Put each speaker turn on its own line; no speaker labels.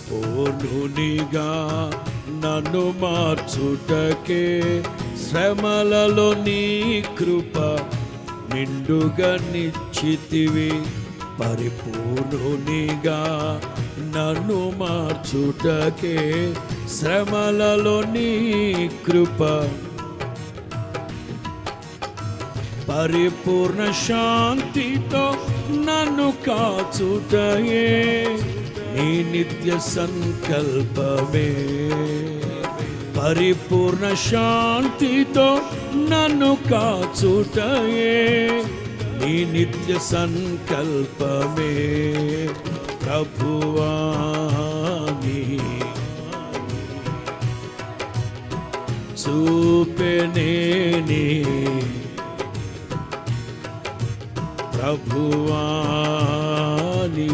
పూర్ణునిగా నన్ను మార్చుటకే శ్రమలలో నీ కృప నిండుగా నిశ్చితివి. పరిపూర్ణునిగా నన్ను మార్చుటకే శ్రమలలో నీ కృప పరిపూర్ణ శాంతితో నన్ను కాచుటయే నీ నిత్య సంకల్పమే. పరిపూర్ణ శాంతితో నన్ను కాచుటయే నీ నిత్య సంకల్పమే. ప్రభువా నీ చూపెనేని ప్రభువా నీ